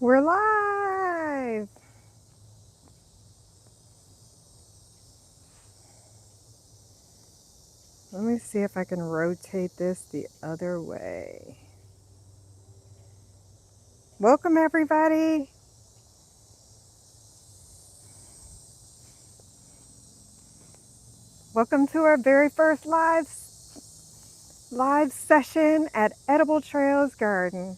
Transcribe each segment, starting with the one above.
We're live. Let me see if I can rotate this the other way. Welcome, everybody. Welcome to our very first live session at Edible Trails Garden.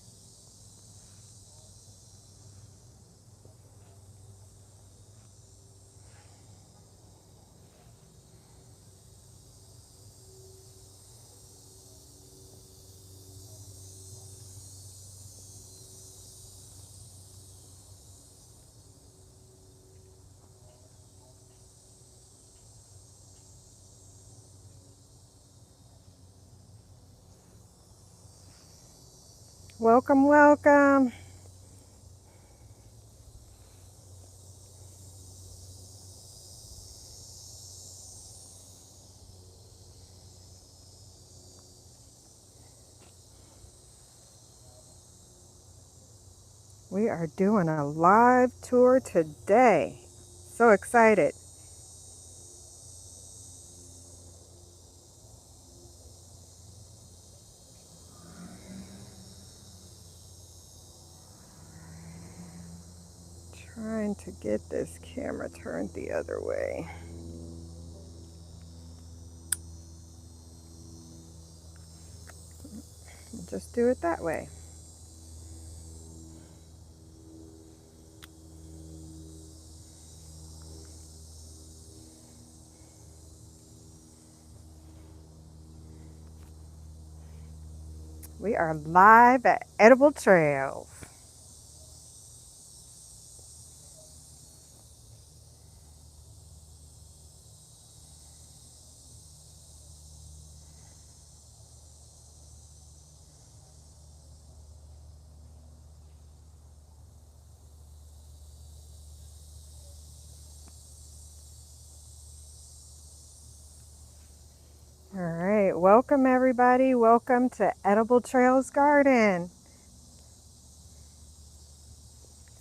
Welcome, welcome. We are doing a live tour today. So excited. Trying to get this camera turned the other way. Just do it that way. We are live at Edible Trails. All right, welcome everybody. Welcome to Edible Trails Garden.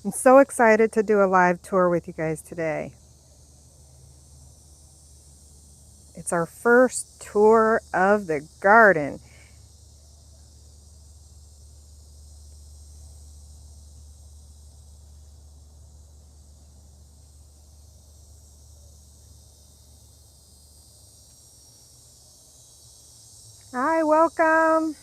I'm so excited to do a live tour with you guys today. It's our first tour of the garden. Hi, welcome.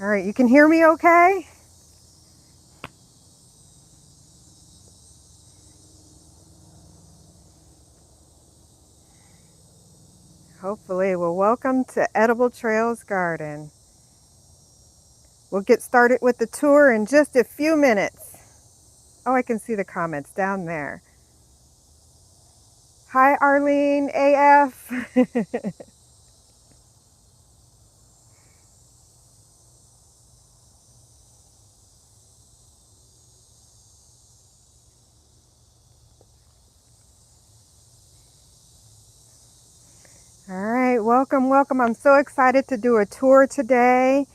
All right, you can hear me okay? Hopefully. Well, welcome to Edible Trails Garden. We'll get started with the tour in just a few minutes. Oh, I can see the comments down there. Hi, Arlene AF. All right, welcome, welcome. I'm so excited to do a tour today.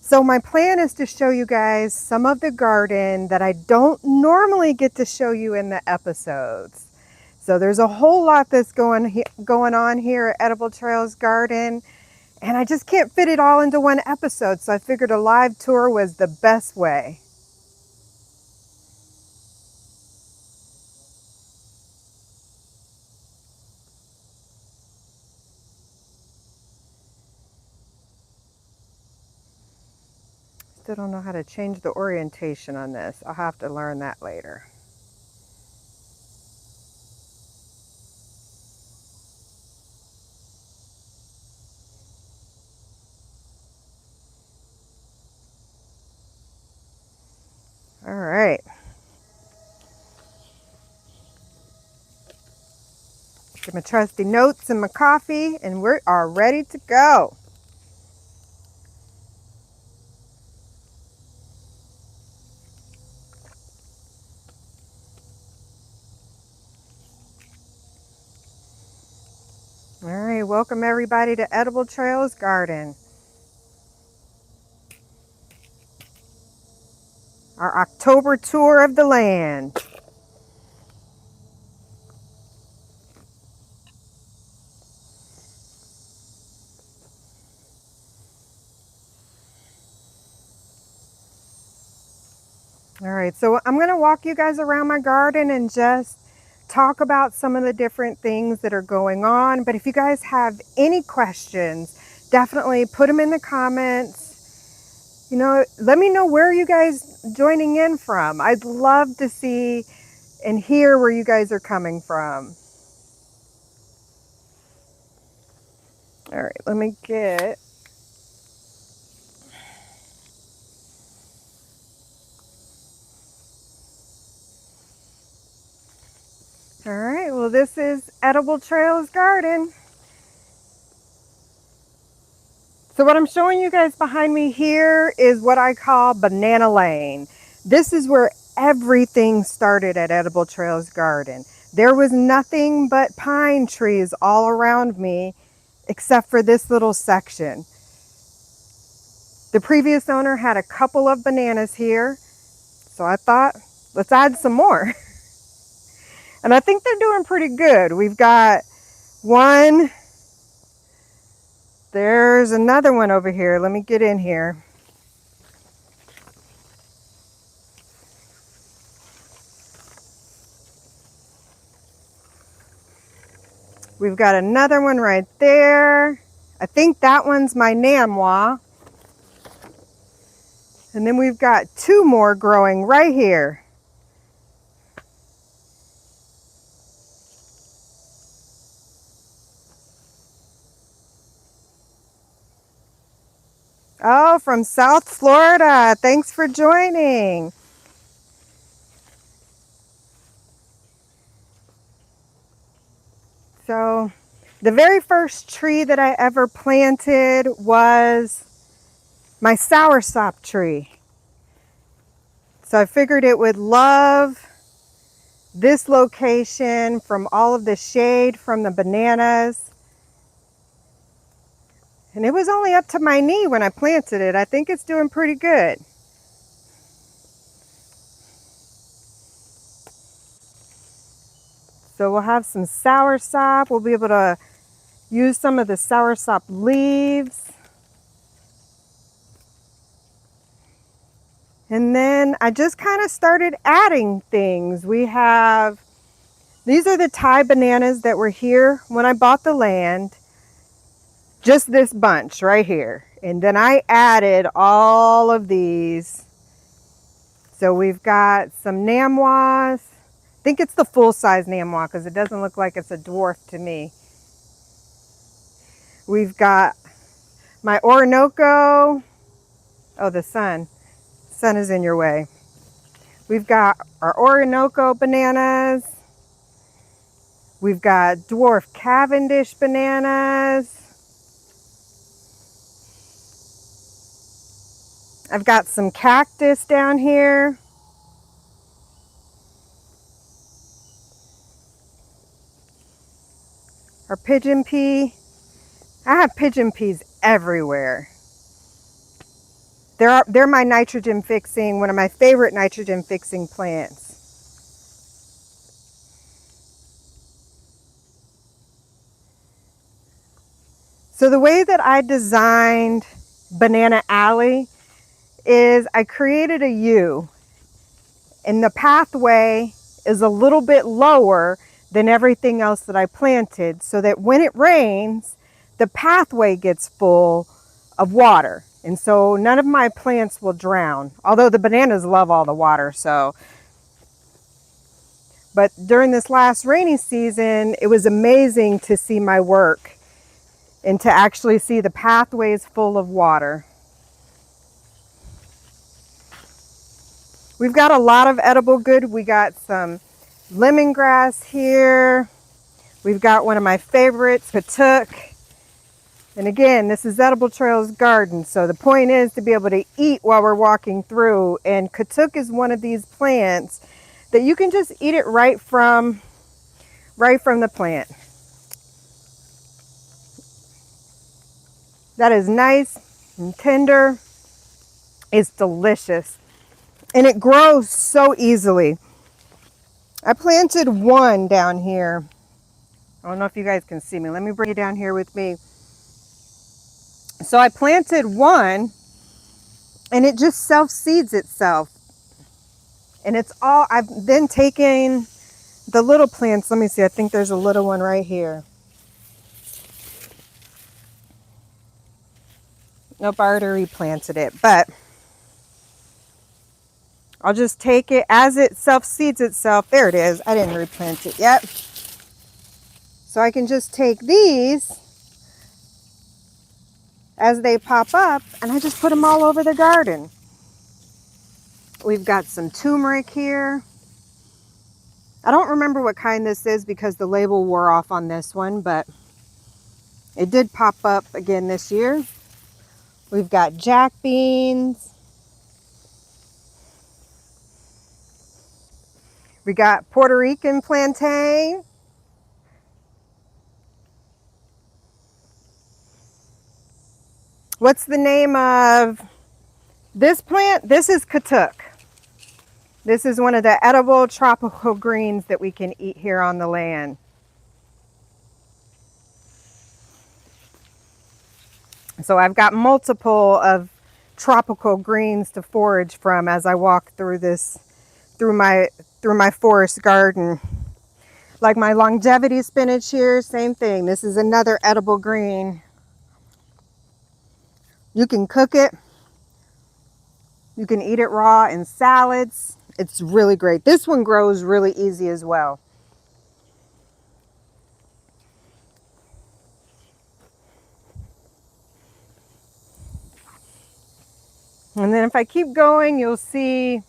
So my plan is to show you guys some of the garden that I don't normally get to show you in the episodes. So there's a whole lot that's going on here at Edible Trails Garden, and I just can't fit it all into one episode. So I figured a live tour was the best way. Still don't know how to change the orientation on this. I'll have to learn that later. All right. Get my trusty notes and my coffee, and we are ready to go. All right, welcome everybody to Edible Trails Garden. Our October tour of the land. All right, so I'm going to walk you guys around my garden and just talk about some of the different things that are going on. But if you guys have any questions, definitely put them in the comments. You know, let me know where you guys joining in from. I'd love to see and hear where you guys are coming from. All right, let me get... All right, well, this is Edible Trails Garden. So what I'm showing you guys behind me here is what I call Banana Lane. This is where everything started at Edible Trails Garden. There was nothing but pine trees all around me except for this little section. The previous owner had a couple of bananas here, so I thought, let's add some more. And I think they're doing pretty good. We've got one. There's another one over here. Let me get in here. We've got another one right there. I think that one's my Namwa. And then we've got two more growing right here. Oh, from South Florida. Thanks for joining. So the very first tree that I ever planted was my soursop tree. So I figured it would love this location from all of the shade from the bananas. And it was only up to my knee when I planted it. I think it's doing pretty good. So we'll have some soursop. We'll be able to use some of the soursop leaves. And then I just kind of started adding things. We have, these are the Thai bananas that were here when I bought the land. Just this bunch right here. And then I added all of these. So we've got some Namwas. I think it's the full-size Namwa because it doesn't look like it's a dwarf to me. We've got my Orinoco. Oh, the sun. Sun is in your way. We've got our Orinoco bananas. We've got dwarf Cavendish bananas. I've got some cactus down here. Our pigeon pea. I have pigeon peas everywhere. They're my nitrogen fixing, one of my favorite nitrogen fixing plants. So the way that I designed Banana Alley is I created a U, and the pathway is a little bit lower than everything else that I planted, so that when it rains, the pathway gets full of water. And so none of my plants will drown, although the bananas love all the water. But during this last rainy season, it was amazing to see my work and to actually see the pathways full of water. We've got a lot of edible good. We got some lemongrass here. We've got one of my favorites, Patuk. And again, this is Edible Trails Garden. So the point is to be able to eat while we're walking through. And Katuk is one of these plants that you can just eat it right from the plant. that is nice and tender. It's delicious. And it grows so easily. I planted one down here. I don't know if you guys can see me. Let me bring you down here with me. So I planted one and it just self-seeds itself. And it's all, I've then taken the little plants. Let me see, I think there's a little one right here. Nope, I already replanted it, but I'll just take it as it self-seeds itself. There it is. I didn't replant it yet. So I can just take these as they pop up and I just put them all over the garden. We've got some turmeric here. I don't remember what kind this is because the label wore off on this one, but it did pop up again this year. We've got jack beans. We got Puerto Rican plantain. What's the name of this plant? This is katuk. This is one of the edible tropical greens that we can eat here on the land. So I've got multiple of tropical greens to forage from as I walk through this, through my forest garden. Like my longevity spinach here, same thing. This is another edible green. You can cook it. You can eat it raw in salads. It's really great. This one grows really easy as well. And then if I keep going, you'll see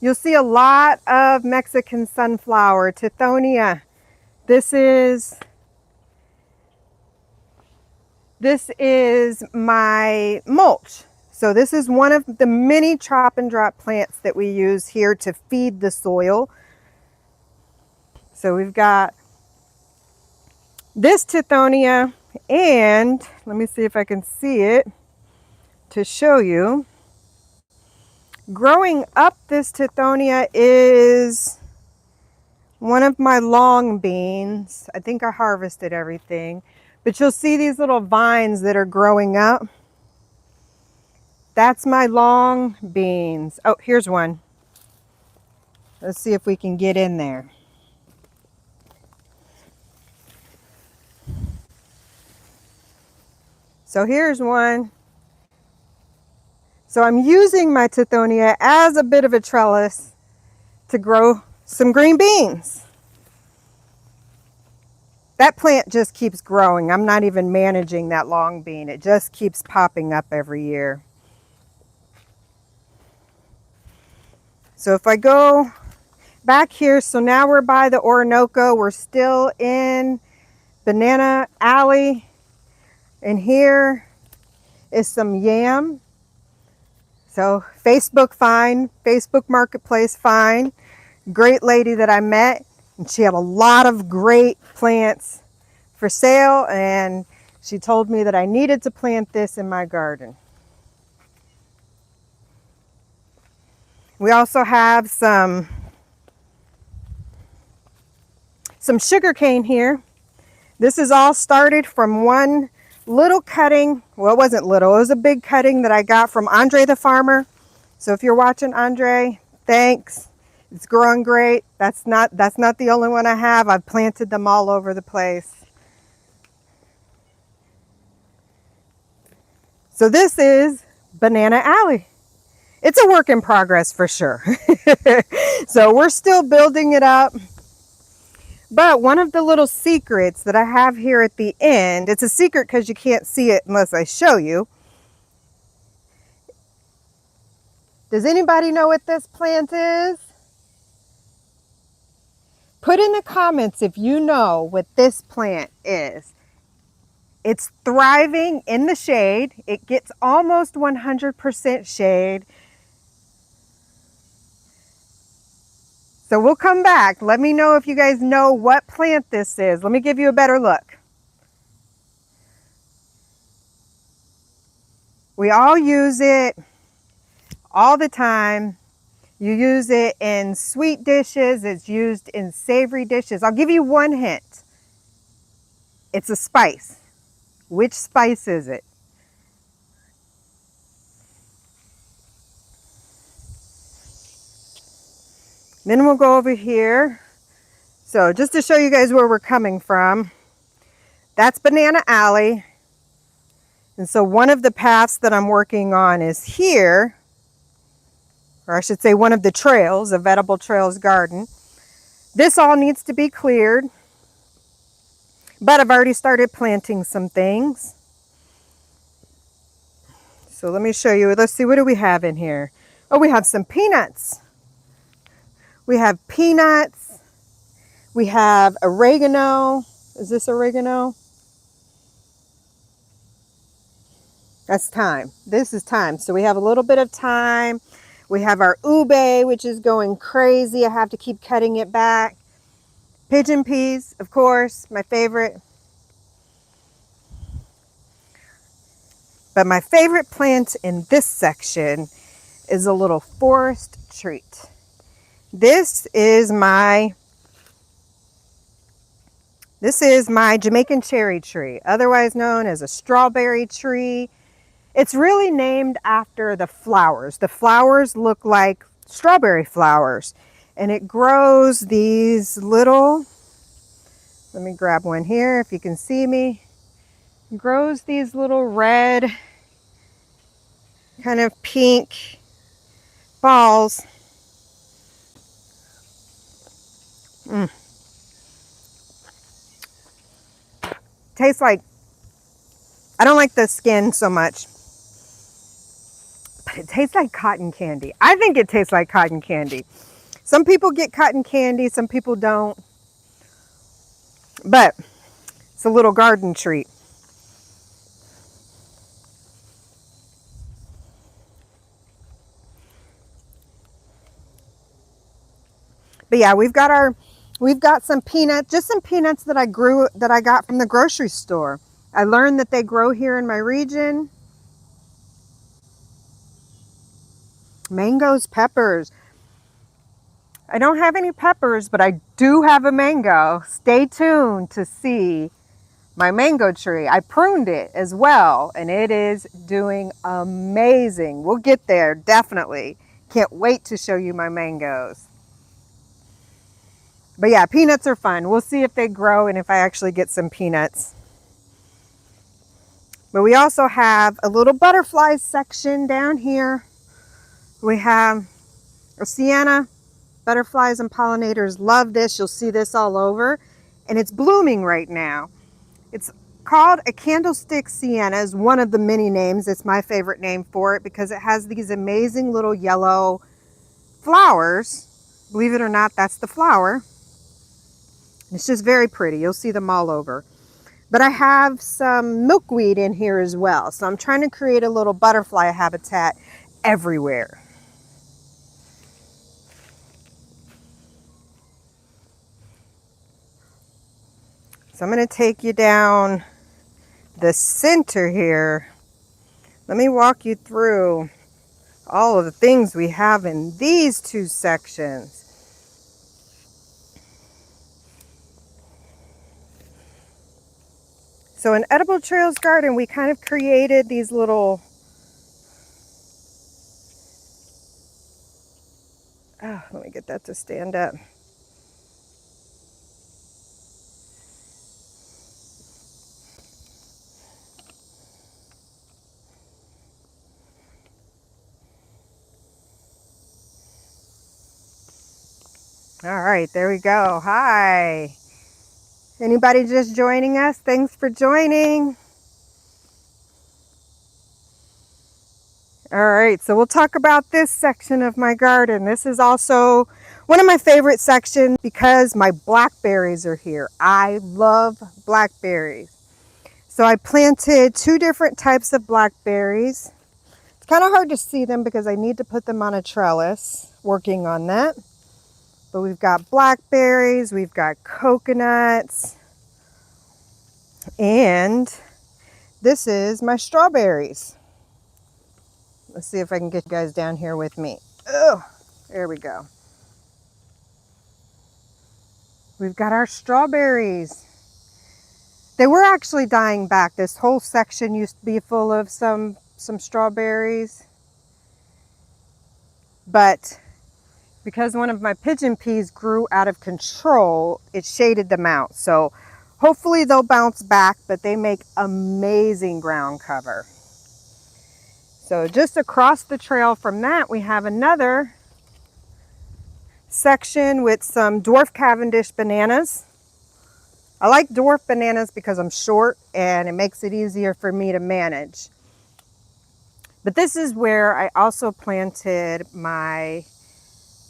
a lot of Mexican sunflower, Tithonia. This is my mulch. So this is one of the many chop and drop plants that we use here to feed the soil. So we've got this Tithonia, and let me see if I can see it to show you. Growing up this Tithonia is one of my long beans. I think I harvested everything, but you'll see these little vines that are growing up. That's my long beans. Oh, here's one. Let's see if we can get in there. So here's one. So I'm using my Tithonia as a bit of a trellis to grow some green beans. That plant just keeps growing. I'm not even managing that long bean. It just keeps popping up every year. So if I go back here, so now we're by the Orinoco. We're still in Banana Alley. And here is some yam. So Facebook fine, Facebook Marketplace fine. Great lady that I met, and she had a lot of great plants for sale, and she told me that I needed to plant this in my garden. We also have some sugar cane here. This is all started from one little cutting. Well, it wasn't little, it was a big cutting that I got from Andre the farmer. So if you're watching, Andre, thanks. It's growing great. That's not the only one I have. I've planted them all over the place. So this is Banana Alley. It's a work in progress for sure. So we're still building it up. But one of the little secrets that I have here at the end, it's a secret because you can't see it unless I show you. Does anybody know what this plant is? Put in the comments if you know what this plant is. It's thriving in the shade. It gets almost 100% shade. So we'll come back. Let me know if you guys know what plant this is. Let me give you a better look. We all use it all the time. You use it in sweet dishes. It's used in savory dishes. I'll give you one hint. It's a spice. Which spice is it? Then we'll go over here. So just to show you guys where we're coming from, that's Banana Alley. And so one of the paths that I'm working on is here, or I should say one of the trails of Edible Trails Garden. This all needs to be cleared, but I've already started planting some things. So let me show you. Let's see, what do we have in here? Oh, we have some peanuts. We have peanuts. We have oregano. Is this oregano? That's thyme. This is thyme. So we have a little bit of thyme. We have our ube, which is going crazy. I have to keep cutting it back. Pigeon peas, of course, my favorite. But my favorite plant in this section is a little forest treat. This is my Jamaican cherry tree, otherwise known as a strawberry tree. It's really named after the flowers. The flowers look like strawberry flowers, and it grows these little, let me grab one here if you can see me. It grows these little red, kind of pink balls. Tastes like, I don't like the skin so much, but it tastes like cotton candy. I think it tastes like cotton candy. Some people get cotton candy, some people don't. But it's a little garden treat. But yeah, we've got some peanuts, just some peanuts that I got from the grocery store. I learned that they grow here in my region. Mangoes, peppers. I don't have any peppers, but I do have a mango. Stay tuned to see my mango tree. I pruned it as well, and it is doing amazing. We'll get there, definitely. Can't wait to show you my mangoes. But yeah, peanuts are fun. We'll see if they grow and if I actually get some peanuts. But we also have a little butterfly section down here. We have a sienna. Butterflies and pollinators love this. You'll see this all over. And it's blooming right now. It's called a candlestick sienna, is one of the many names. It's my favorite name for it because it has these amazing little yellow flowers. Believe it or not, that's the flower. It's just very pretty. You'll see them all over. But I have some milkweed in here as well. So I'm trying to create a little butterfly habitat everywhere. So I'm going to take you down the center here. Let me walk you through all of the things we have in these two sections. So in Edible Trails Garden, we kind of created these little, let me get that to stand up. All right, there we go. Hi. Anybody just joining us? Thanks for joining. All right, so we'll talk about this section of my garden. This is also one of my favorite sections because my blackberries are here. I love blackberries. So I planted two different types of blackberries. It's kind of hard to see them because I need to put them on a trellis, working on that. But we've got blackberries, we've got coconuts, and this is my strawberries. Let's see if I can get you guys down here with me. Oh, there we go. We've got our strawberries. They were actually dying back. This whole section used to be full of some strawberries. But because one of my pigeon peas grew out of control, it shaded them out. So hopefully they'll bounce back, but they make amazing ground cover. So just across the trail from that, we have another section with some dwarf Cavendish bananas. I like dwarf bananas because I'm short and it makes it easier for me to manage. But this is where I also planted my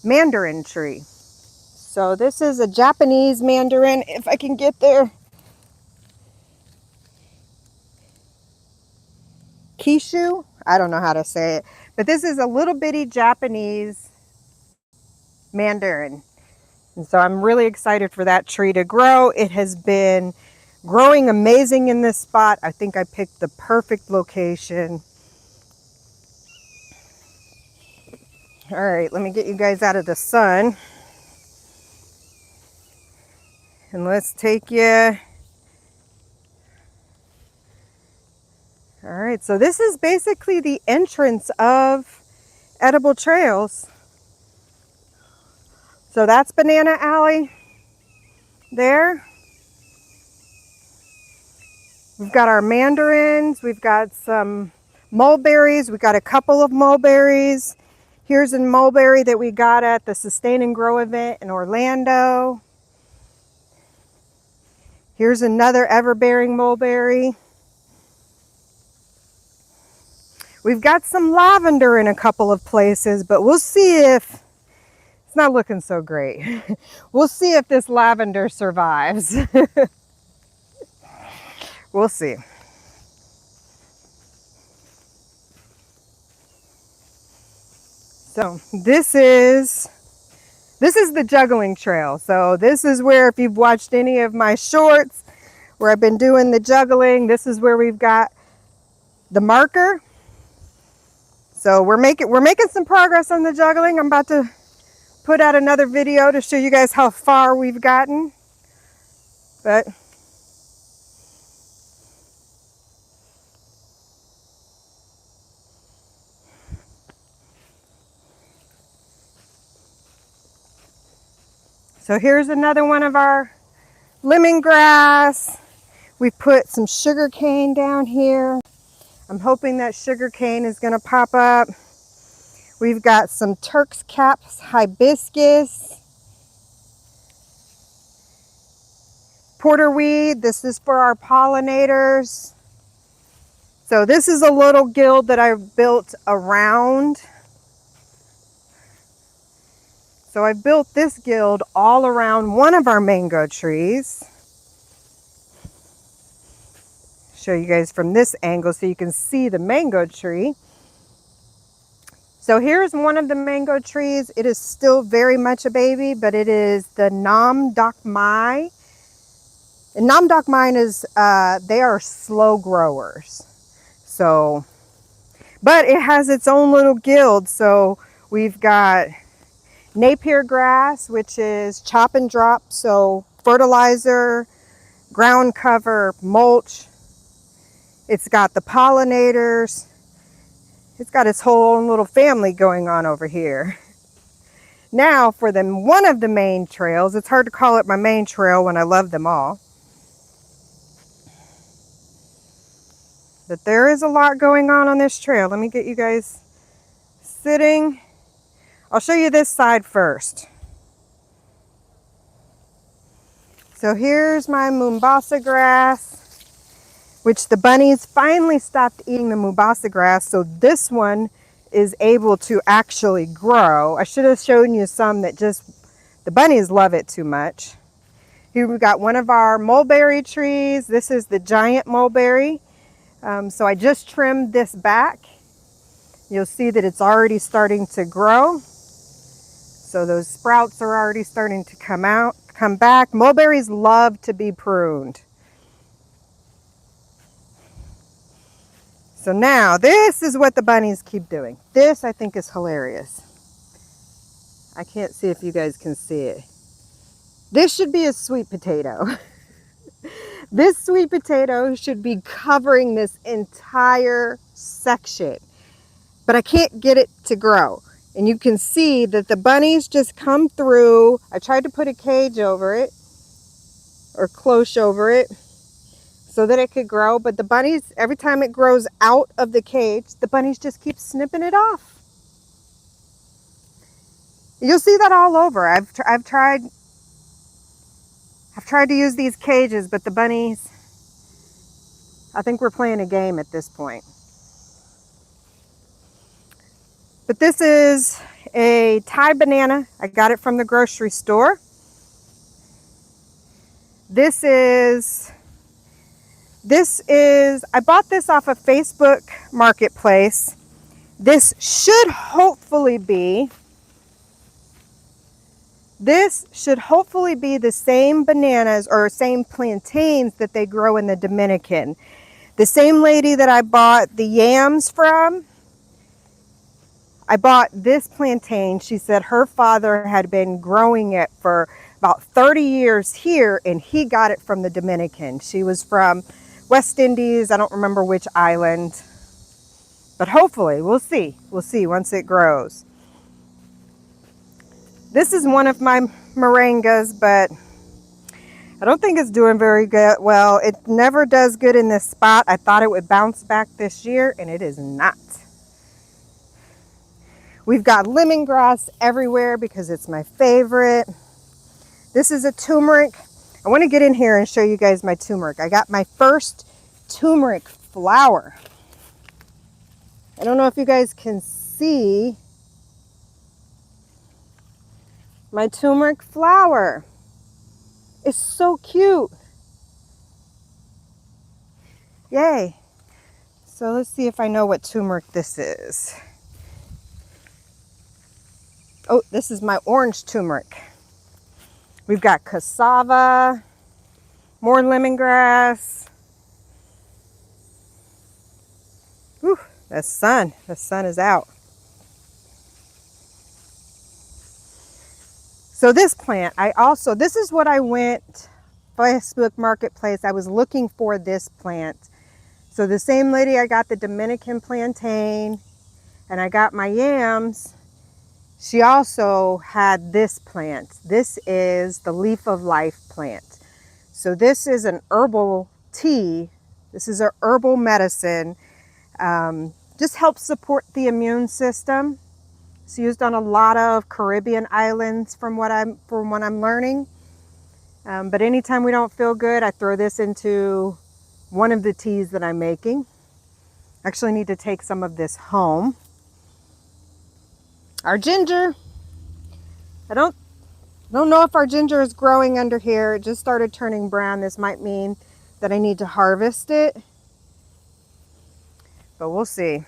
mandarin tree. So this is a Japanese mandarin, if I can get there. Kishu? I don't know how to say it. But this is a little bitty Japanese mandarin. And so I'm really excited for that tree to grow. It has been growing amazing in this spot. I think I picked the perfect location. All right, let me get you guys out of the sun. And let's take you. All right, so this is basically the entrance of Edible Trails. So that's Banana Alley there. We've got our mandarins, we've got some mulberries, we've got a couple of mulberries. Here's a mulberry that we got at the Sustain and Grow event in Orlando. Here's another ever-bearing mulberry. We've got some lavender in a couple of places, but we'll see if, it's not looking so great. We'll see if this lavender survives. We'll see. So this is the juggling trail. So this is where, if you've watched any of my shorts where I've been doing the juggling, this is where we've got the marker. So we're making some progress on the juggling. I'm about to put out another video to show you guys how far we've gotten. But so here's another one of our lemongrass. We put some sugar cane down here. I'm hoping that sugar cane is going to pop up. We've got some Turk's Caps hibiscus. Porterweed, this is for our pollinators. So this is a little guild that I built around. So I built this guild all around one of our mango trees. Show you guys from this angle so you can see the mango tree. So here's one of the mango trees. It is still very much a baby, but it is the Nam Doc Mai. And Nam Doc Mai is, they are slow growers. So, but it has its own little guild. So we've got Napier grass, which is chop and drop. So fertilizer, ground cover, mulch. It's got the pollinators. It's got its whole own little family going on over here. Now for one of the main trails, it's hard to call it my main trail when I love them all. But there is a lot going on this trail. Let me get you guys sitting. I'll show you this side first. So here's my Mombasa grass, which the bunnies finally stopped eating the Mombasa grass. So this one is able to actually grow. I should have shown you some that just, the bunnies love it too much. Here we've got one of our mulberry trees. This is the giant mulberry. So I just trimmed this back. You'll see that it's already starting to grow. So those sprouts are already starting to come back. Mulberries love to be pruned. So now this is what the bunnies keep doing. This I think is hilarious. I can't see if you guys can see it. This should be a sweet potato. This sweet potato should be covering this entire section, but I can't get it to grow. And you can see that the bunnies just come through. I tried to put a cage over it or cloche over it so that it could grow, but the bunnies, every time it grows out of the cage, the bunnies just keep snipping it off. You'll see that all over. I've tried to use these cages, but the bunnies, I think we're playing a game at this point. But this is a Thai banana. I got it from the grocery store. This is, I bought this off of Facebook Marketplace. This should hopefully be the same bananas or same plantains that they grow in the Dominican. The same lady that I bought the yams from, I bought this plantain. She said her father had been growing it for about 30 years here, and he got it from the Dominican. She was from West Indies. I don't remember which island, but hopefully we'll see. We'll see once it grows. This is one of my moringas, but I don't think it's doing very good. Well, it never does good in this spot. I thought it would bounce back this year, and it is not. We've got lemongrass everywhere because it's my favorite. This is a turmeric. I want to get in here and show you guys my turmeric. I got my first turmeric flower. I don't know if you guys can see my turmeric flower. It's so cute. Yay. So let's see if I know what turmeric this is. Oh, this is my orange turmeric. We've got cassava, more lemongrass. Whew, the sun is out. So this plant, this is what I went, Facebook Marketplace, I was looking for this plant. So the same lady I got the Dominican plantain and I got my yams, she also had this plant. This is the leaf of life plant. So this is an herbal tea. This is an herbal medicine. Just helps support the immune system. It's used on a lot of Caribbean islands from what I'm learning. But anytime we don't feel good, I throw this into one of the teas that I'm making. Actually need to take some of this home. Our ginger, I don't know if our ginger is growing under here. It just started turning brown. This might mean that I need to harvest it, but we'll see.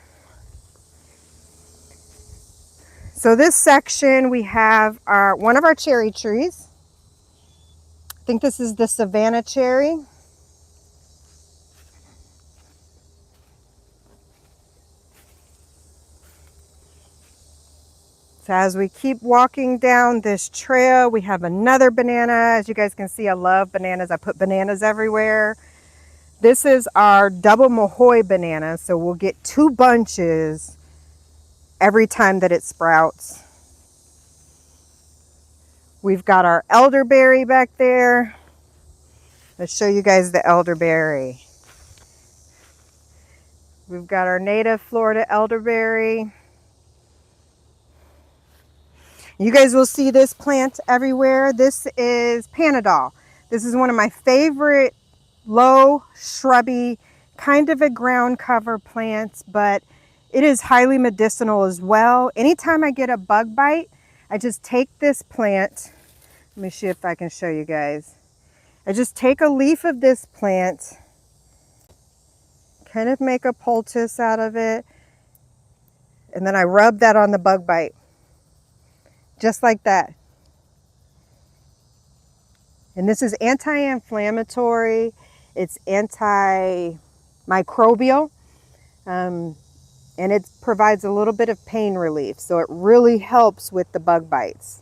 So this section we have one of our cherry trees. I think this is the Savannah cherry. So as we keep walking down this trail, we have another banana. As you guys can see, I love bananas. I put bananas everywhere. This is our double Mahoy banana. So we'll get 2 bunches every time that it sprouts. We've got our elderberry back there. Let's show you guys the elderberry. We've got our native Florida elderberry. You guys will see this plant everywhere. This is Panadol. This is one of my favorite low shrubby, kind of a ground cover plants, but it is highly medicinal as well. Anytime I get a bug bite, I just take this plant. Let me see if I can show you guys. I just take a leaf of this plant, kind of make a poultice out of it, and then I rub that on the bug bite. Just like that. And this is anti-inflammatory. It's antimicrobial. And it provides a little bit of pain relief. So it really helps with the bug bites.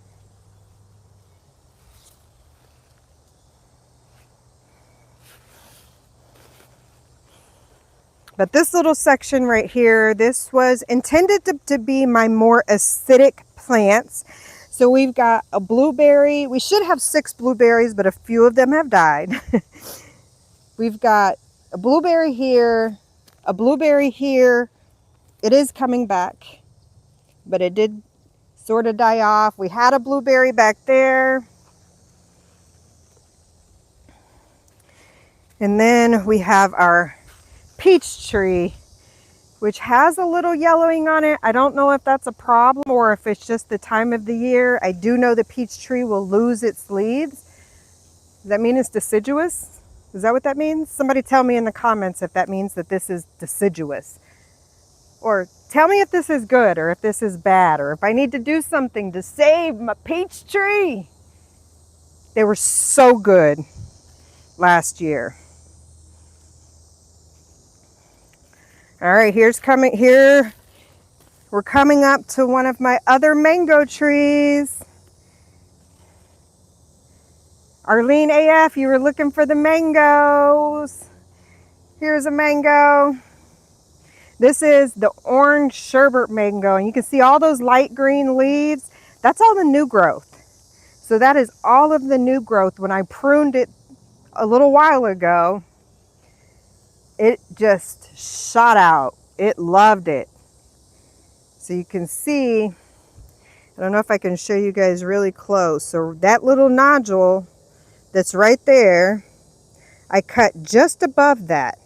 But this little section right here, this was intended to be my more acidic plants. So we've got a blueberry. We should have 6 blueberries, but a few of them have died. We've got a blueberry here, a blueberry here. It is coming back, but it did sort of die off. We had a blueberry back there. And then we have our peach tree, which has a little yellowing on it. I don't know if that's a problem or if it's just the time of the year. I do know the peach tree will lose its leaves. Does that mean it's deciduous? Is that what that means? Somebody tell me in the comments if that means that this is deciduous. Or tell me if this is good or if this is bad or if I need to do something to save my peach tree. They were so good last year. All right, here we're coming up to one of my other mango trees. Arlene AF, you were looking for the mangoes. Here's a mango. This is the orange sherbet mango, and you can see all those light green leaves. That's all the new growth. So that is all of the new growth. When I pruned it a little while ago, it just shot out. It loved it. So you can see, I don't know if I can show you guys really close. So that little nodule that's right there, I cut just above that.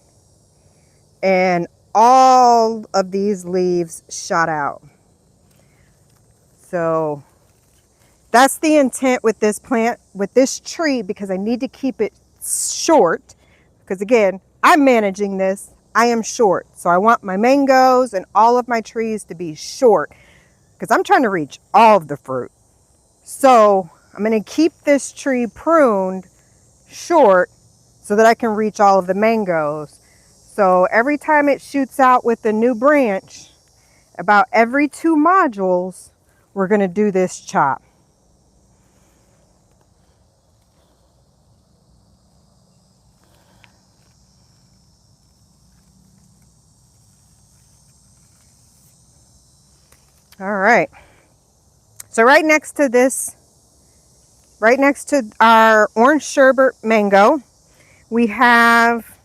And all of these leaves shot out. So that's the intent with this plant, with this tree, because I need to keep it short. Because again, I'm managing this. I am short. So I want my mangoes and all of my trees to be short because I'm trying to reach all of the fruit. So I'm going to keep this tree pruned short so that I can reach all of the mangoes. So every time it shoots out with a new branch, about every 2 modules, we're going to do this chop. All right. So right next to this, right next to our orange sherbet mango, we have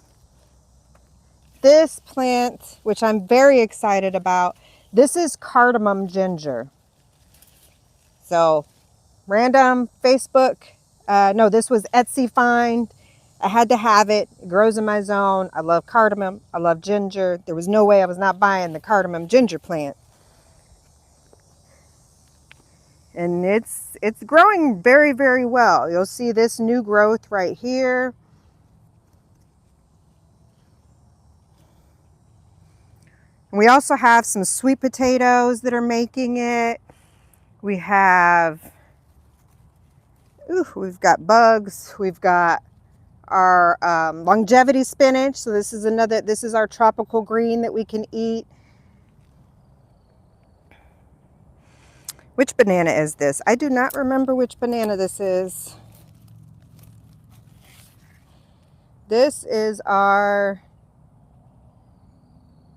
this plant, which I'm very excited about. This is cardamom ginger. So random Facebook, no, this was Etsy find. I had to have it. It grows in my zone. I love cardamom. I love ginger. There was no way I was not buying the cardamom ginger plant. And it's growing very, very well. You'll see this new growth right here. And we also have some sweet potatoes that are making it. We have, we've got bugs. We've got our longevity spinach. So this is our tropical green that we can eat. Which banana is this? I do not remember which banana this is. This is our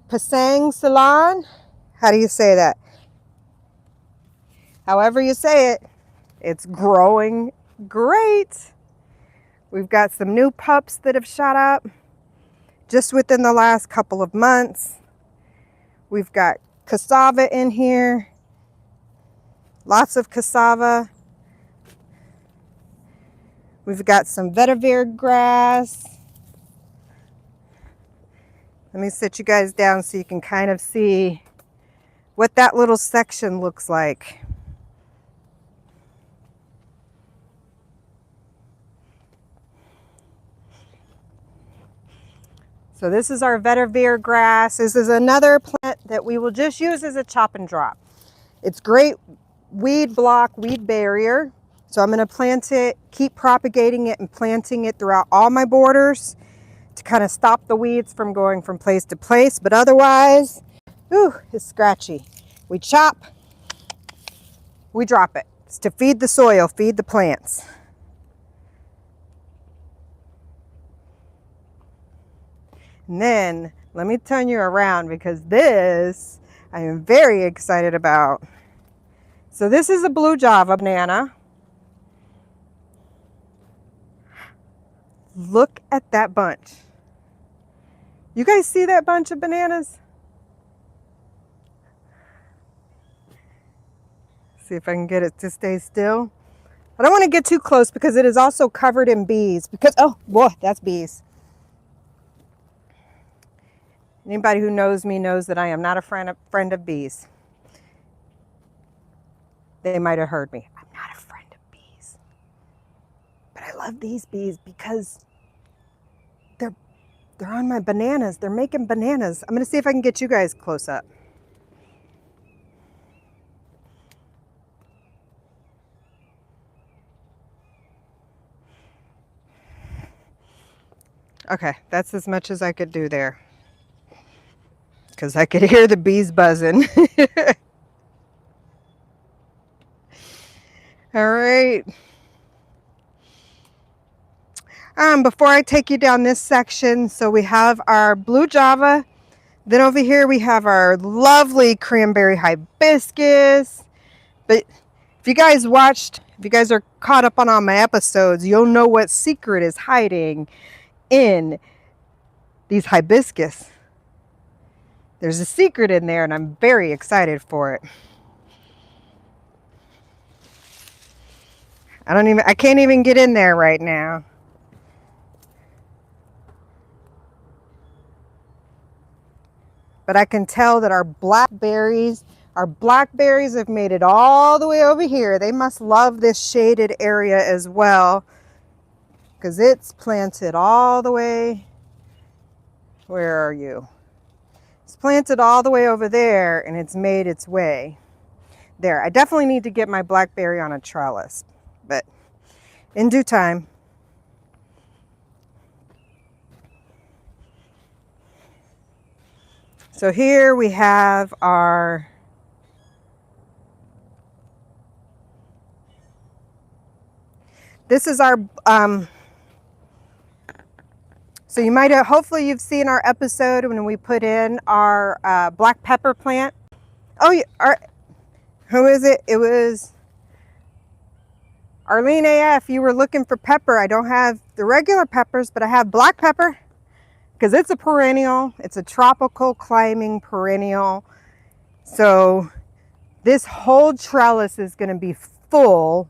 Pisang Ceylon. How do you say that? However you say it, it's growing great. We've got some new pups that have shot up just within the last couple of months. We've got cassava in here. Lots of cassava. We've got some vetiver grass. Let me sit you guys down so you can kind of see what that little section looks like. So this is our vetiver grass. This is another plant that we will just use as a chop and drop. It's great weed block, weed barrier. So I'm going to plant it, keep propagating it and planting it throughout all my borders to kind of stop the weeds from going from place to place. But otherwise, ooh, it's scratchy. We chop, we drop it. It's to feed the soil, feed the plants. And then let me turn you around because this I am very excited about. So this is a blue Java banana. Look at that bunch. You guys see that bunch of bananas? See if I can get it to stay still. I don't want to get too close because it is also covered in bees. Because, oh, boy, that's bees. Anybody who knows me knows that I am not a friend of bees. They might have heard me. I'm not a friend of bees. But I love these bees because they're on my bananas. They're making bananas. I'm going to see if I can get you guys close up. Okay, that's as much as I could do there. Because I could hear the bees buzzing. All right. Before I take you down this section, so we have our blue Java. Then over here we have our lovely cranberry hibiscus. But if you guys are caught up on all my episodes, you'll know what secret is hiding in these hibiscus. There's a secret in there and I'm very excited for it. I can't even get in there right now. But I can tell that our blackberries have made it all the way over here. They must love this shaded area as well, because it's planted all the way, where are you? It's planted all the way over there and it's made its way there. I definitely need to get my blackberry on a trellis, but in due time. So here we have our this is our so you might have, hopefully you've seen our episode when we put in our black pepper plant. Oh, who is it? It was Arlene AF. You were looking for pepper. I don't have the regular peppers, but I have black pepper because it's a perennial. It's a tropical climbing perennial. So this whole trellis is going to be full,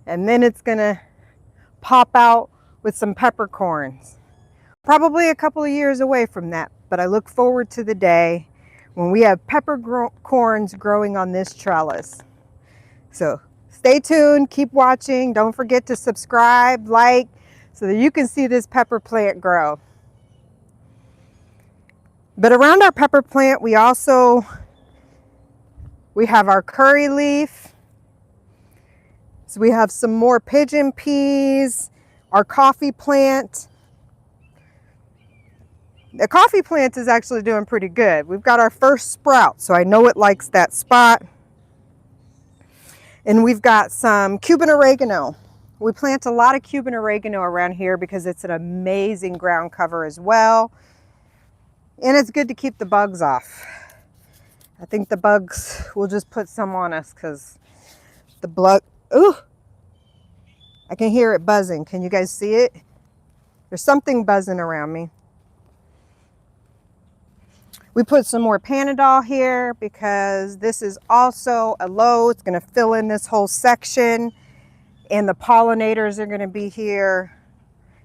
and then it's going to pop out with some peppercorns. Probably a couple of years away from that, but I look forward to the day when we have peppercorns growing on this trellis. So stay tuned, keep watching. Don't forget to subscribe, like, so that you can see this pepper plant grow. But around our pepper plant, we have our curry leaf. So we have some more pigeon peas, our coffee plant. The coffee plant is actually doing pretty good. We've got our first sprout, so I know it likes that spot. And we've got some Cuban oregano. We plant a lot of Cuban oregano around here because it's an amazing ground cover as well. And it's good to keep the bugs off. I think the bugs will just put some on us because the blood, ooh, I can hear it buzzing. Can you guys see it? There's something buzzing around me. We put some more Panadol here because this is also a low. It's going to fill in this whole section, and the pollinators are going to be here.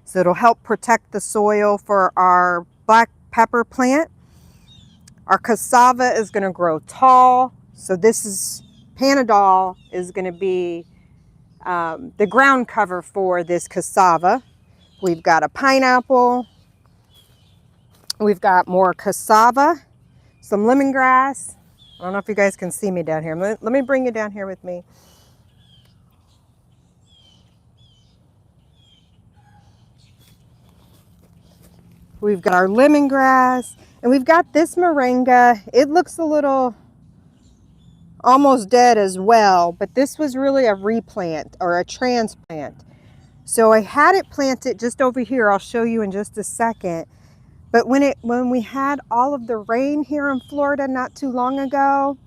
So it'll help protect the soil for our black pepper plant. Our cassava is going to grow tall. So Panadol is going to be the ground cover for this cassava. We've got a pineapple. We've got more cassava, some lemongrass. I don't know if you guys can see me down here. Let me bring you down here with me. We've got our lemongrass, and we've got this moringa. It looks a little almost dead as well, but this was really a replant or a transplant. So I had it planted just over here. I'll show you in just a second. But when we had all of the rain here in Florida not too long ago,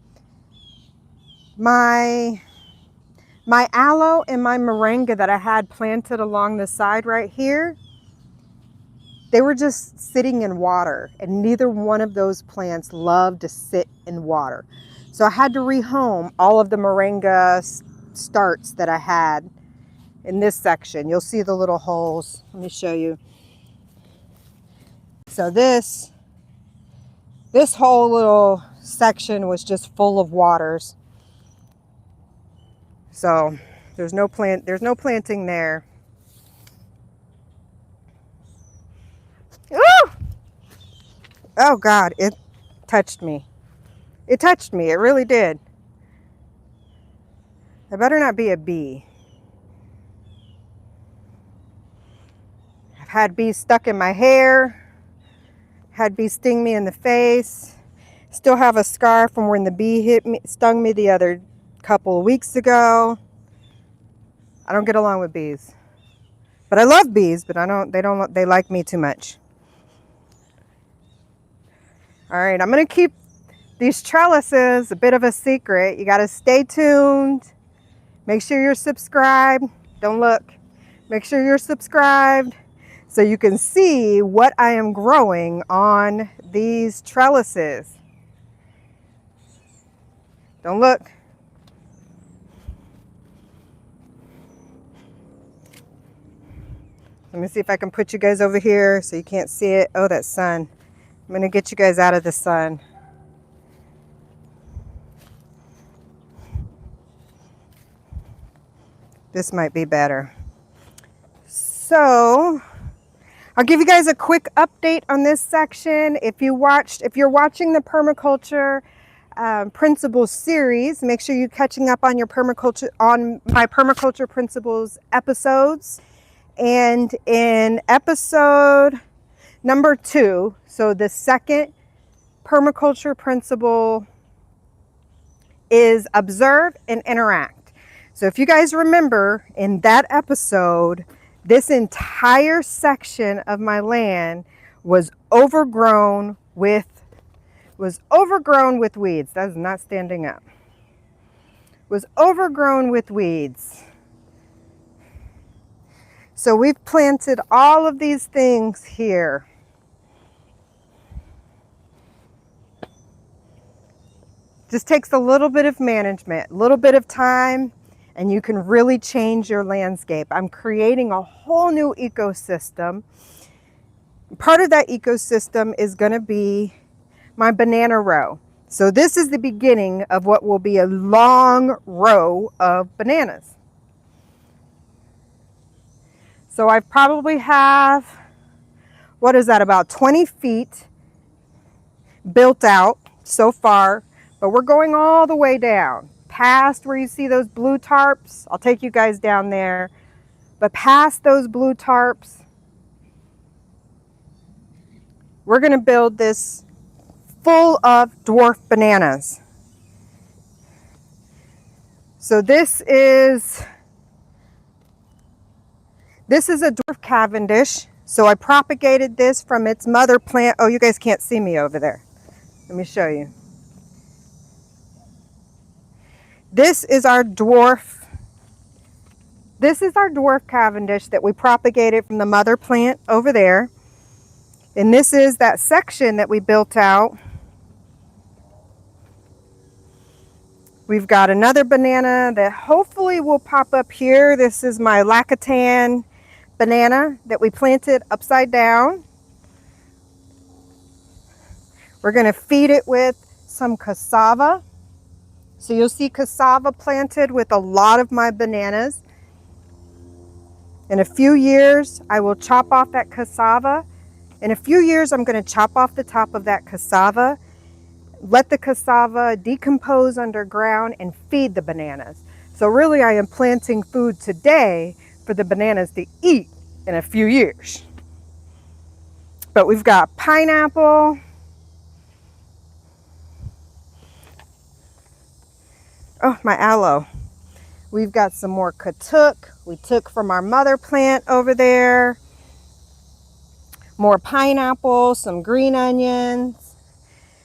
my aloe and my moringa that I had planted along the side right here, they were just sitting in water, and neither one of those plants love to sit in water. So I had to rehome all of the moringa starts that I had in this section. You'll see the little holes. Let me show you. So this whole little section was just full of waters. So there's no planting there. Ooh! Oh God, it touched me. It touched me, it really did. There better not be a bee. I've had bees stuck in my hair, had bees sting me in the face. Still have a scar from when the bee stung me the other couple of weeks ago. I don't get along with bees. But I love bees, but they like me too much. All right, I'm gonna keep these trellises a bit of a secret. You gotta stay tuned. Make sure you're subscribed. Don't look. Make sure you're subscribed so you can see what I am growing on these trellises. Don't look. Let me see if I can put you guys over here so you can't see it. Oh, that sun. I'm gonna get you guys out of the sun. This might be better. So I'll give you guys a quick update on this section. If you're watching the permaculture principles series, make sure you're catching up on my permaculture principles episodes. And in episode number 2, so the second permaculture principle is observe and interact. So if you guys remember, in that episode, this entire section of my land was overgrown with weeds. That is not standing up. Was overgrown with weeds. So we've planted all of these things here. Just takes a little bit of management, a little bit of time, and you can really change your landscape. I'm creating a whole new ecosystem. Part of that ecosystem is going to be my banana row. So this is the beginning of what will be a long row of bananas. So I probably have, what is that, about 20 feet built out so far, but we're going all the way down. Past where you see those blue tarps, I'll take you guys down there, but past those blue tarps, we're gonna build this full of dwarf bananas. So this is a dwarf Cavendish. So I propagated this from its mother plant. Oh, you guys can't see me over there. Let me show you. This is our dwarf Cavendish that we propagated from the mother plant over there. And this is that section that we built out. We've got another banana that hopefully will pop up here. This is my Lacatan banana that we planted upside down. We're going to feed it with some cassava. So you'll see cassava planted with a lot of my bananas. In a few years, I will chop off that cassava. In a few years, I'm going to chop off the top of that cassava, let the cassava decompose underground, and feed the bananas. So really, I am planting food today for the bananas to eat in a few years. But we've got pineapple. Oh, my aloe. We've got some more katuk. We took from our mother plant over there. More pineapple, some green onions.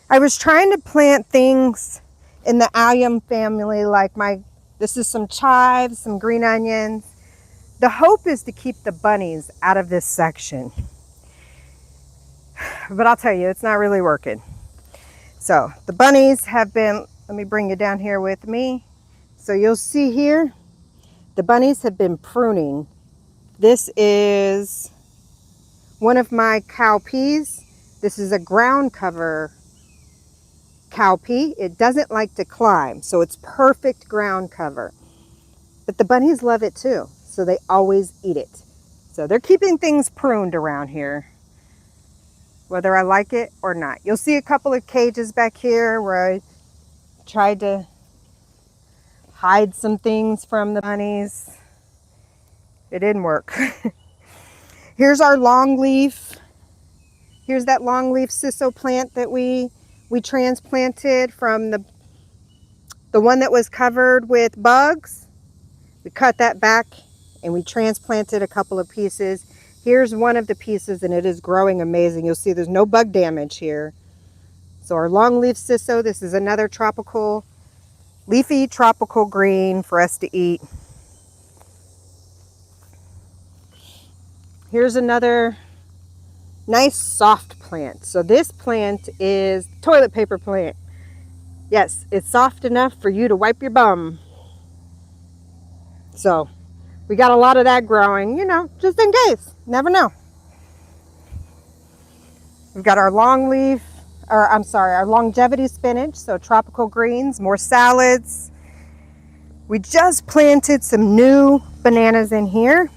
I was trying to plant things in the allium family, like this is some chives, some green onions. The hope is to keep the bunnies out of this section. But I'll tell you, it's not really working. So the bunnies have been, let me bring you down here with me. So you'll see here, the bunnies have been pruning. This is one of my cowpeas. This is a ground cover cowpea. It doesn't like to climb, so it's perfect ground cover. But the bunnies love it too, so they always eat it. So they're keeping things pruned around here, whether I like it or not. You'll see a couple of cages back here where I tried to hide some things from the bunnies. It didn't work. Here's our longleaf. Here's that longleaf siso plant that we transplanted from the one that was covered with bugs. We cut that back and we transplanted a couple of pieces. Here's one of the pieces and it is growing amazing. You'll see there's no bug damage here. So our longleaf siso, this is another tropical, leafy tropical green for us to eat. Here's another nice soft plant. So this plant is toilet paper plant. Yes, it's soft enough for you to wipe your bum. So we got a lot of that growing, you know, just in case. Never know. We've got our our longevity spinach, so tropical greens, more salads. We just planted some new bananas in here.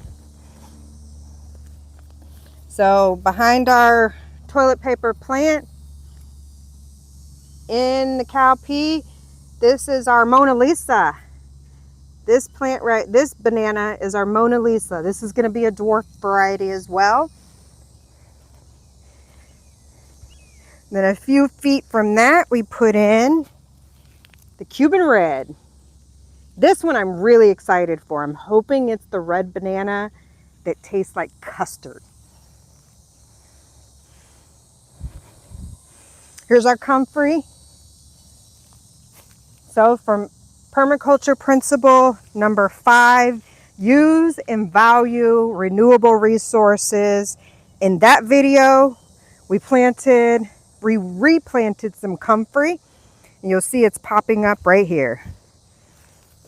So behind our toilet paper plant in the cowpea, this is our Mona Lisa. This plant this banana is our Mona Lisa. This is going to be a dwarf variety as well. Then a few feet from that, we put in the Cuban red. This one I'm really excited for. I'm hoping it's the red banana that tastes like custard. Here's our comfrey. So from permaculture principle number 5, use and value renewable resources. In that video, we replanted some comfrey, and you'll see it's popping up right here.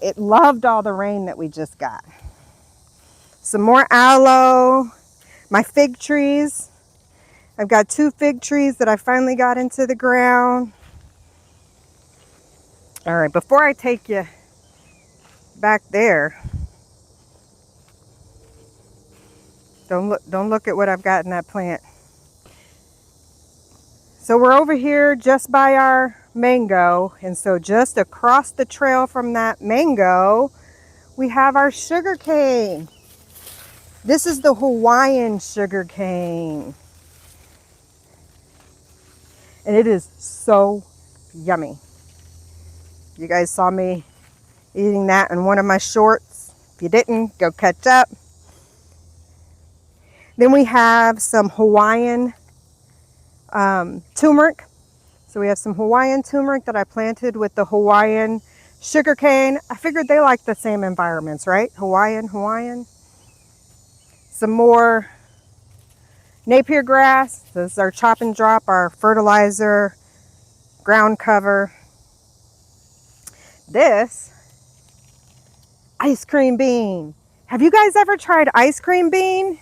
It loved all the rain that we just got. Some more aloe, my fig trees. I've got 2 fig trees that I finally got into the ground. All right, before I take you back there, don't look at what I've got in that plant. So we're over here just by our mango, and so just across the trail from that mango, we have our sugar cane. This is the Hawaiian sugar cane. And it is so yummy. You guys saw me eating that in one of my shorts. If you didn't, go catch up. Then we have some Hawaiian turmeric. So we have some Hawaiian turmeric that I planted with the Hawaiian sugarcane. I figured they like the same environments, right? Hawaiian. Some more Napier grass. This is our chop and drop, our fertilizer, ground cover. This ice cream bean. Have you guys ever tried ice cream bean?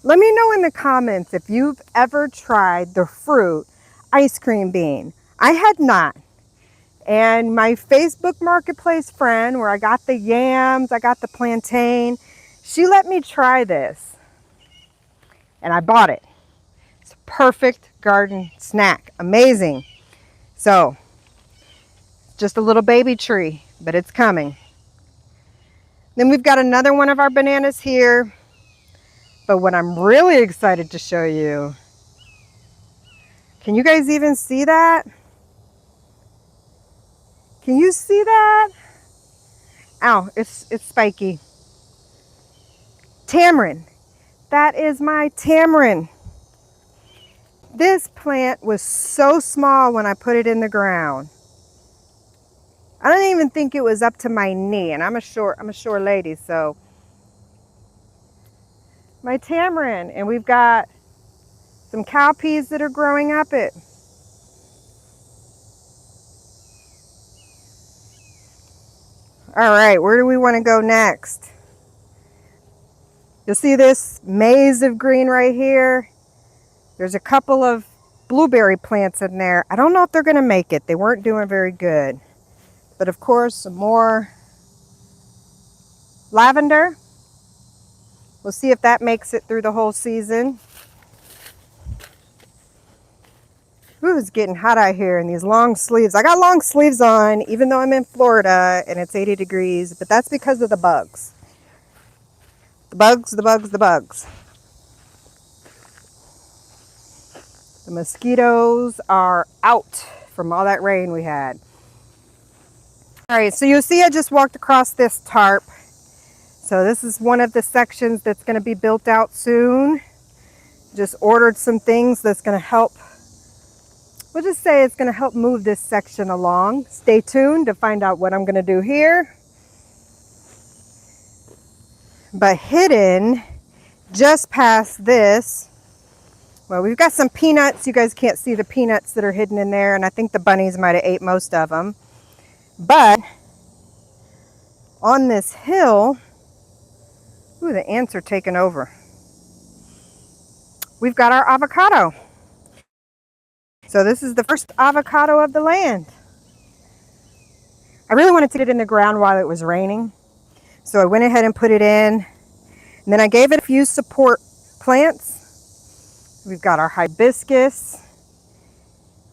Let me know in the comments if you've ever tried the fruit ice cream bean. I had not. And my Facebook Marketplace friend, where I got the yams, I got the plantain, she let me try this. And I bought it. It's a perfect garden snack. Amazing. So, just a little baby tree, but it's coming. Then we've got another one of our bananas here. But what I'm really excited to show you, can you guys even see that? Can you see that? Ow, it's spiky. Tamarind. That is my tamarind. This plant was so small when I put it in the ground. I don't even think it was up to my knee, and I'm a short lady, so my tamarind, and we've got some cowpeas that are growing up it. All right, where do we want to go next? You'll see this maze of green right here. There's a couple of blueberry plants in there. I don't know if they're going to make it. They weren't doing very good. But of course, some more lavender. We'll see if that makes it through the whole season. Ooh, it's getting hot out here in these long sleeves. I got long sleeves on, even though I'm in Florida and it's 80 degrees, but that's because of the bugs. The bugs, the bugs, the bugs. The mosquitoes are out from all that rain we had. All right, so you'll see I just walked across this tarp. So this is one of the sections that's going to be built out soon. Just ordered some things that's going to help. We'll just say it's going to help move this section along. Stay tuned to find out what I'm going to do here. But hidden just past this, well, we've got some peanuts. You guys can't see the peanuts that are hidden in there, and I think the bunnies might have ate most of them. But on this hill, ooh, the ants are taking over. We've got our avocado. So this is the first avocado of the land. I really wanted to get it in the ground while it was raining. So I went ahead and put it in. And then I gave it a few support plants. We've got our hibiscus.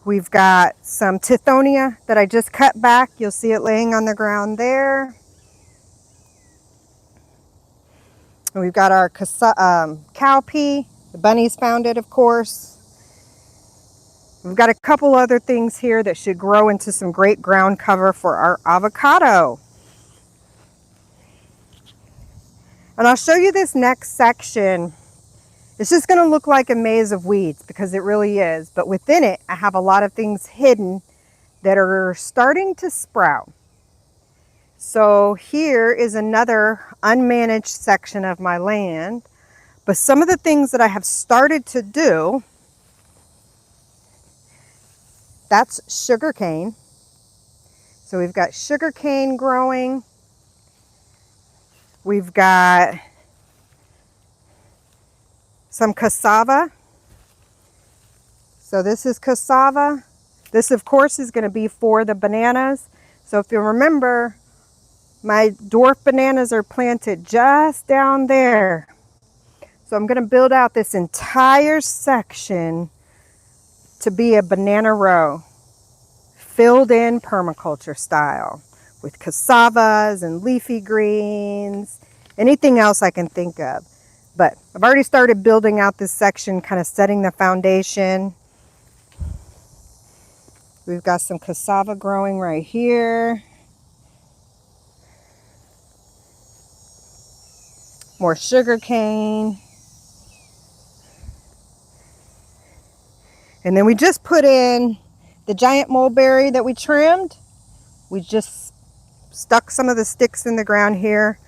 We've got some tithonia that I just cut back. You'll see it laying on the ground there. And we've got our cowpea. The bunnies found it, of course. We've got a couple other things here that should grow into some great ground cover for our avocado. And I'll show you this next section. It's just going to look like a maze of weeds because it really is. But within it, I have a lot of things hidden that are starting to sprout. So here is another unmanaged section of my land. But some of the things that I have started to do, that's sugarcane. So we've got sugarcane growing. We've got some cassava. So this is cassava. This, of course, is going to be for the bananas. So if you remember, my dwarf bananas are planted just down there. So I'm going to build out this entire section to be a banana row, filled in permaculture style, with cassavas and leafy greens, anything else I can think of. But I've already started building out this section, kind of setting the foundation. We've got some cassava growing right here. More sugar cane. And then we just put in the giant mulberry that we trimmed. We just stuck some of the sticks in the ground here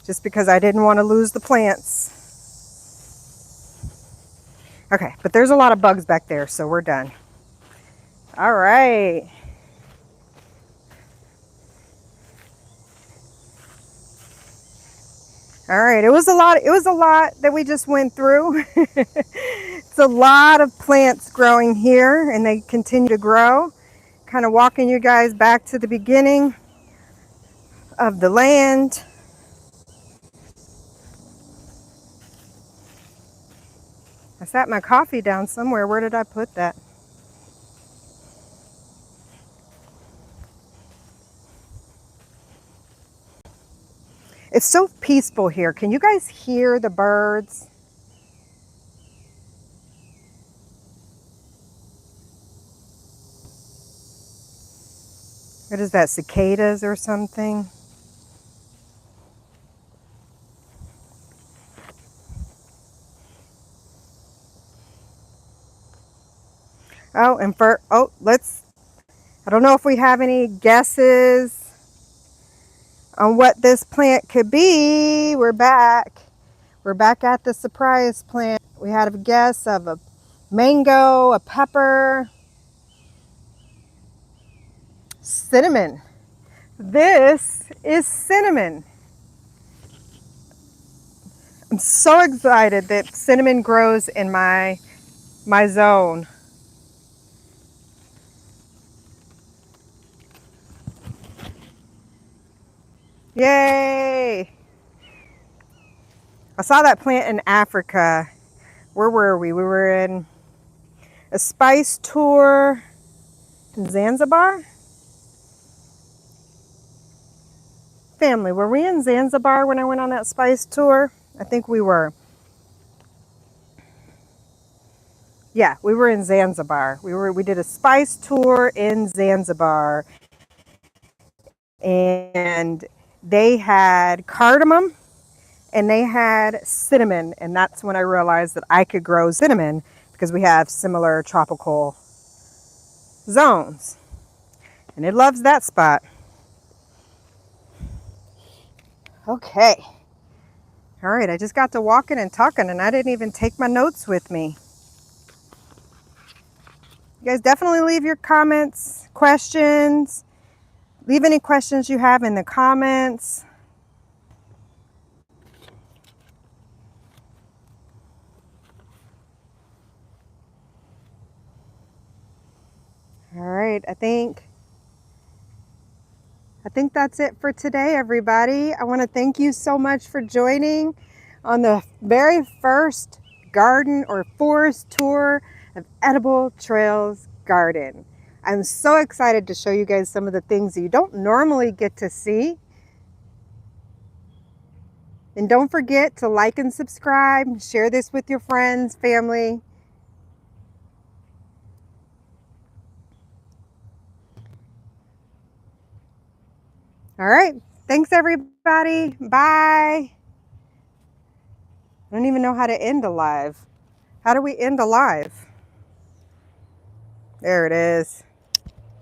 just because I didn't want to lose the plants. Okay, but there's a lot of bugs back there, so we're done. All right. All right, it was a lot that we just went through. It's a lot of plants growing here, and they continue to grow. Kind of walking you guys back to the beginning of the land. I sat my coffee down somewhere. Where did I put that? It's so peaceful here. Can you guys hear the birds? What is that, cicadas or something? Oh, and I don't know if we have any guesses on what this plant could be. We're back. We're back at the surprise plant. We had a guess of a mango, a pepper, cinnamon. This is cinnamon. I'm so excited that cinnamon grows in my zone. Yay! I saw that plant in Africa. Where were we? We were in a spice tour in Zanzibar. Family, were we in Zanzibar when I went on that spice tour? I think we were. Yeah, we were in Zanzibar. We did a spice tour in Zanzibar, and they had cardamom and they had cinnamon, and that's when I realized that I could grow cinnamon because we have similar tropical zones, and it loves that spot. Okay. All right, I just got to walking and talking, and I didn't even take my notes with me. You guys definitely leave your comments, questions. Leave any questions you have in the comments. All right, I think that's it for today, everybody. I want to thank you so much for joining on the very first garden or forest tour of Edible Trails Garden. I'm so excited to show you guys some of the things that you don't normally get to see. And don't forget to like and subscribe, share this with your friends, family. All right, thanks everybody. Bye. I don't even know how to end a live. How do we end a live? There it is.